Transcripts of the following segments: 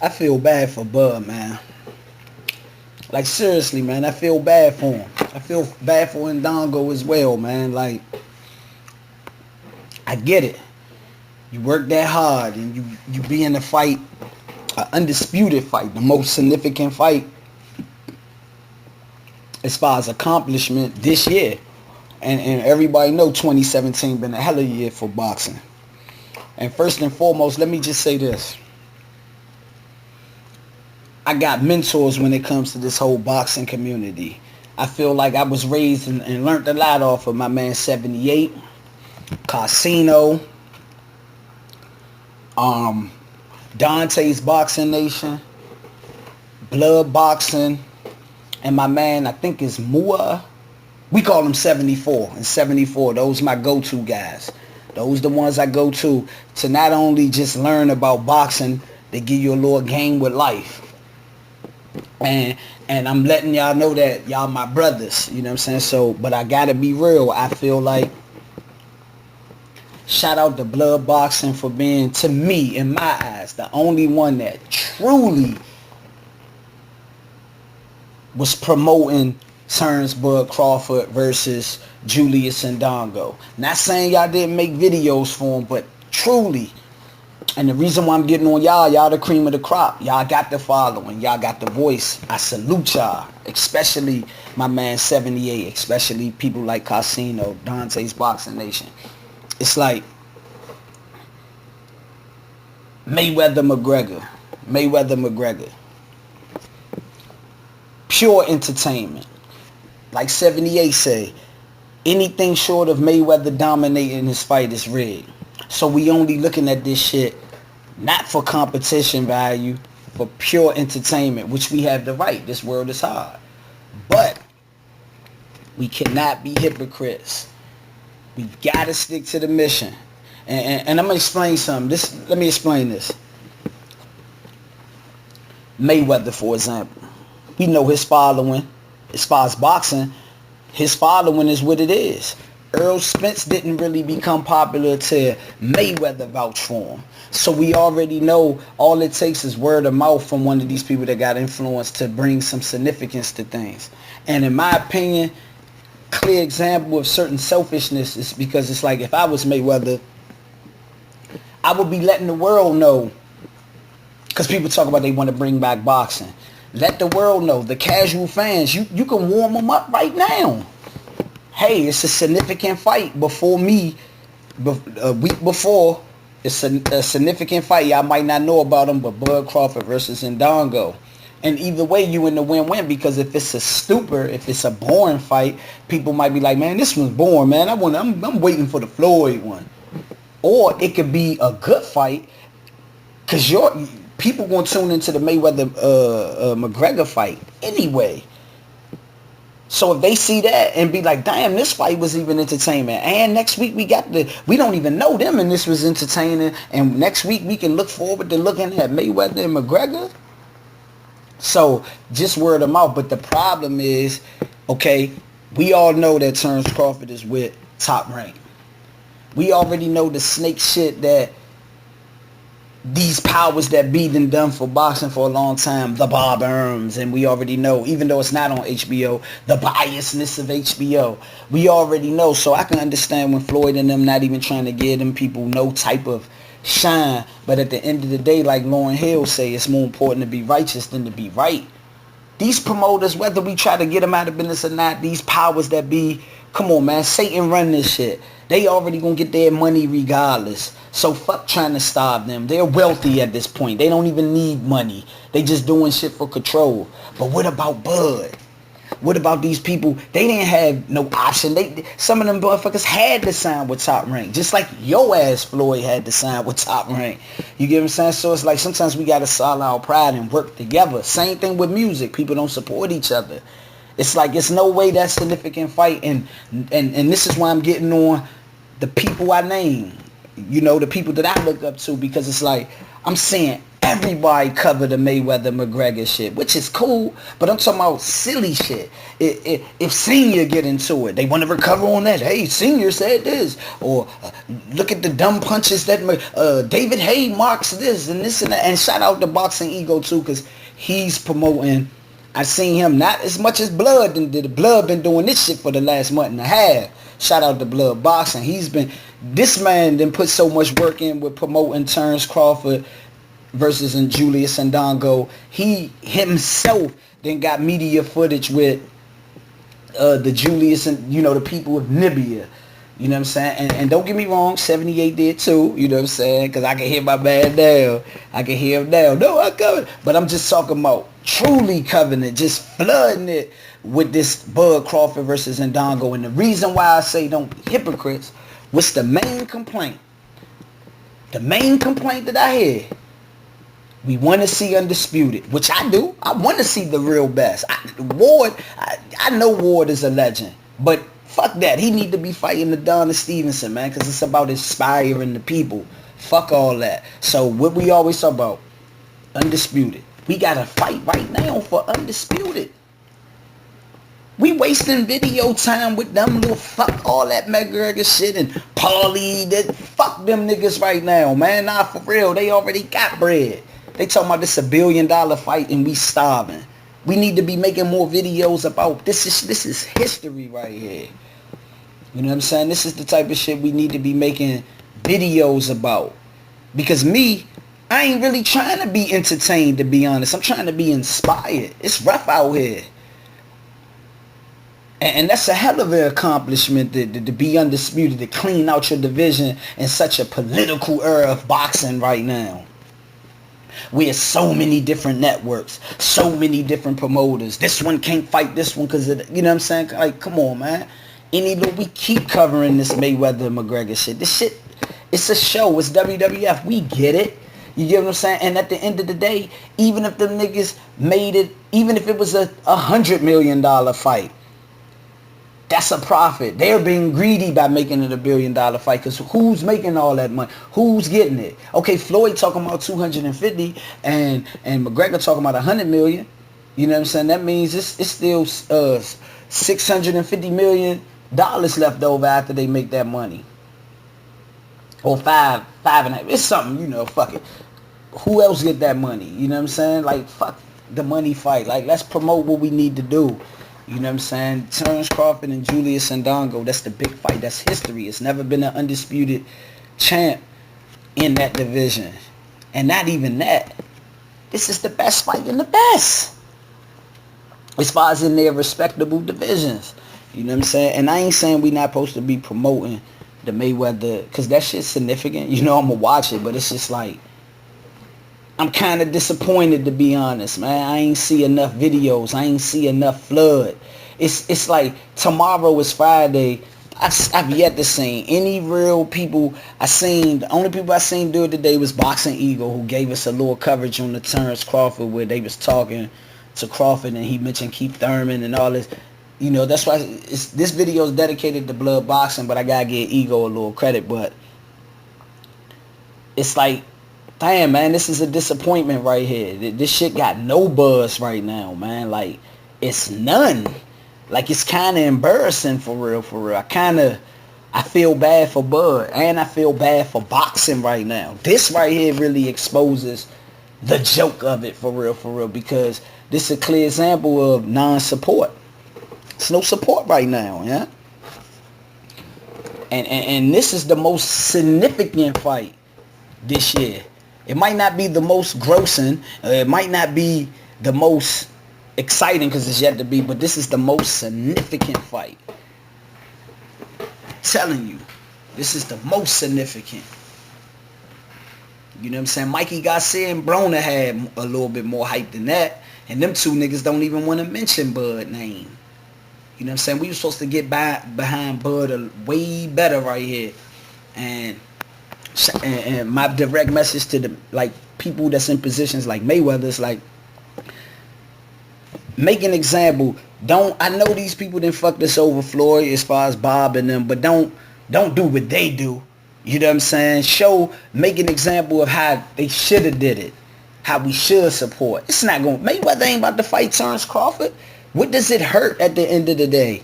I feel bad for BuD, man. Like, seriously, man, I feel bad for him. I feel bad for InDonGo as well, man. Like, I get it. You work that hard and you be in the fight, an undisputed fight, the most significant fight as far as accomplishment this year. And everybody know 2017 been a hell of a year for boxing. And first and foremost, let me just say this. I got mentors when it comes to this whole boxing community. I feel like I was raised and learned a lot off of my man 78, Casino, Dante's Boxing Nation, BlooD Boxing, and my man, I think is Mua. We call him 74 and 74. Those my go-to guys. Those the ones I go to not only just learn about boxing, they give you a little game with life. And I'm letting y'all know that y'all my brothers, you know what I'm saying? So, but I gotta be real. I feel like shout out to BlooD Boxing for being, to me, in my eyes, the only one that truly was promoting Terence Crawford versus JuliuS and InDonGo. Not saying y'all didn't make videos for him, but truly. And the reason why I'm getting on y'all the cream of the crop. Y'all got the following. Y'all got the voice. I salute y'all. Especially my man 78. Especially people like Casino, Dante's Boxing Nation. It's like Mayweather McGregor. Pure entertainment. Like 78 say, anything short of Mayweather dominating his fight is rigged. So we only looking at this shit not for competition value, for pure entertainment, which we have the right. This world is hard. But we cannot be hypocrites. We gotta stick to the mission. And I'm gonna explain something. Let me explain this. Mayweather, for example. We know his following. As far as boxing, his following is what it is. Earl Spence didn't really become popular till Mayweather vouched for him. So we already know all it takes is word of mouth from one of these people that got influence to bring some significance to things. And in my opinion, clear example of certain selfishness is because it's like if I was Mayweather, I would be letting the world know, because people talk about they want to bring back boxing. Let the world know, the casual fans, you can warm them up right now. Hey, it's a significant fight before me, a week before. It's a significant fight. Y'all might not know about them, but BuD Crawford versus InDonGo. And either way, you in the win-win, because if it's a stupor, if it's a boring fight, people might be like, man, this one's boring, man. I'm waiting for the Floyd one. Or it could be a good fight, because people gonna tune into the Mayweather McGregor fight anyway. So if they see that and be like, damn, this fight was even entertainment, and next week we don't even know them and this was entertaining, and next week we can look forward to looking at Mayweather and McGregor. So just word of mouth. But the problem is, okay, we all know that Terence Crawford is with Top Rank. We already know the snake shit that these powers that be done for boxing for a long time, the Bob Erms, and we already know, even though it's not on HBO, the biasness of HBO, we already know. So I can understand when Floyd and them not even trying to give them people no type of shine, but at the end of the day, like Lauryn Hill say, it's more important to be righteous than to be right. These promoters, whether we try to get them out of business or not, these powers that be, come on, man, Satan run this shit. They already gonna get their money regardless. So fuck trying to starve them. They're wealthy at this point. They don't even need money. They just doing shit for control. But what about BuD? What about these people? They didn't have no option. Some of them motherfuckers had to sign with Top Rank. Just like your ass Floyd had to sign with Top Rank. You get what I'm saying? So it's like sometimes we gotta swallow our pride and work together. Same thing with music. People don't support each other. It's like it's no way that significant fight, and this is why I'm getting on the people I name. You know, the people that I look up to, because it's like I'm seeing Everybody cover the Mayweather-McGregor shit, which is cool, but I'm talking about silly shit. If Senior get into it, they want to recover on that. Hey, Senior said this. Or look at the dumb punches that David Hay marks this and this and that. And shout out to BoxinG too, because he's promoting. I seen him not as much as BlooD and did. BlooD been doing this shit for the last month and a half. Shout out to BlooD Boxing. This man then put so much work in with promoting Terence Crawford versus Julius and InDonGo. He himself then got media footage with the Julius and, the people of Libya. You know what I'm saying? And don't get me wrong, 78 did too. You know what I'm saying? Because I can hear my man now. I can hear him now. No, I covered. But I'm just talking about truly covering it, just flooding it with this Bud Crawford versus InDonGo. And the reason why I say don't hypocrites, what's the main complaint? The main complaint that I hear, we want to see Undisputed, which I do. I want to see the real best. I know Ward is a legend, but fuck that. He need to be fighting Adonis Stevenson, man, because it's about inspiring the people. Fuck all that. So what we always talk about, Undisputed. We got to fight right now for Undisputed. We wasting video time with them little fuck all that McGregor shit and Paulie. Fuck them niggas right now, man. Nah, for real. They already got bread. They talking about this $1 billion fight and we starving. We need to be making more videos about this is history right here. You know what I'm saying? This is the type of shit we need to be making videos about. Because I ain't really trying to be entertained, to be honest. I'm trying to be inspired. It's rough out here. And that's a hell of an accomplishment to be undisputed, to clean out your division in such a political era of boxing right now. We have so many different networks, so many different promoters. This one can't fight this one because of, you know what I'm saying? Like, come on, man. We keep covering this Mayweather-McGregor shit. This shit, it's a show. It's WWF. We get it. You get what I'm saying? And at the end of the day, even if them niggas made it, even if it was a $100 million fight, that's a profit. They're being greedy by making it $1 billion fight, because who's making all that money? Who's getting it? Okay, Floyd talking about 250 and McGregor talking about 100 million. You know what I'm saying? That means it's still $650 million left over after they make that money. Or five and a half. It's something, fuck it. Who else get that money? You know what I'm saying? Like, fuck the money fight. Like, let's promote what we need to do. You know what I'm saying? Terence Crawford and Julius and InDonGo, that's the big fight. That's history. It's never been an undisputed champ in that division. And not even that. This is the best fight in the best. As far as in their respectable divisions. You know what I'm saying? And I ain't saying we not supposed to be promoting the Mayweather, because that shit's significant. I'm going to watch it, but it's just like, I'm kind of disappointed, to be honest, man. I ain't see enough videos. I ain't see enough flood. It's like tomorrow is Friday. I've yet to see any real people. The only people I seen do it today was BoxinG, who gave us a little coverage on the Terence Crawford, where they was talking to Crawford and he mentioned Keith Thurman and all this. That's why this video is dedicated to BlooD Boxing, but I gotta give Ego a little credit. But it's like, damn, man, this is a disappointment right here. This shit got no buzz right now, man. Like, it's none. Like, it's kind of embarrassing, for real, for real. I feel bad for BuD, and I feel bad for boxing right now. This right here really exposes the joke of it, for real, because this is a clear example of non-support. It's no support right now, yeah? And this is the most significant fight this year. It might not be the most grossing. It might not be the most exciting, because it's yet to be, but this is the most significant fight. Telling you, this is the most significant. You know what I'm saying? Mikey Garcia and Broner had a little bit more hype than that, and them two niggas don't even want to mention BuD name. You know what I'm saying? We were supposed to get behind BuD way better right here, and my direct message to the people that's in positions like Mayweather's, like, make an example. I know these people didn't fuck this over, Floyd, as far as Bob and them, but don't do what they do. You know what I'm saying? Make an example of how they should have did it. how we should support. It's not going, Mayweather ain't about to fight Terence Crawford. What does it hurt at the end of the day?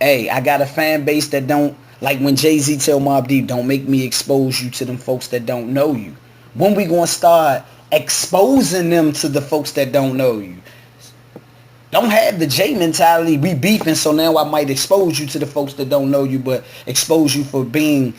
Hey, I got a fan base that don't, like when Jay-Z tell Mobb Deep, don't make me expose you to them folks that don't know you. When we gonna start exposing them to the folks that don't know you? Don't have the J mentality, we beefing, so now I might expose you to the folks that don't know you, but expose you for being,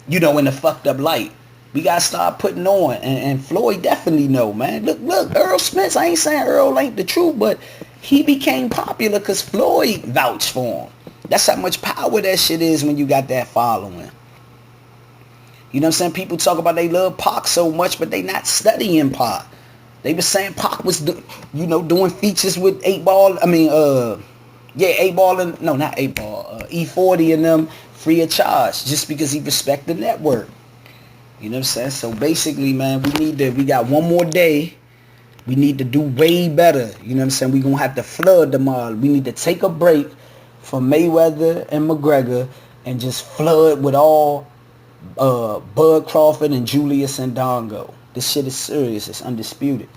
you know, in a fucked up light. We gotta start putting on, and Floyd definitely know, man. Look, Earl Spence, I ain't saying Earl ain't the truth, but he became popular because Floyd vouched for him. That's how much power that shit is when you got that following. You know what I'm saying? People talk about they love Pac so much, but they not studying Pac. They were saying Pac was, doing features with 8Ball. I mean, 8Ball and, no, not 8Ball. E40 and them free of charge just because he respect the network. You know what I'm saying? So basically, man, we got one more day. We need to do way better. You know what I'm saying? We're going to have to flood them all. We need to take a break from Mayweather and McGregor and just flood with all Bud Crawford and Julius and InDonGo. This shit is serious. It's undisputed.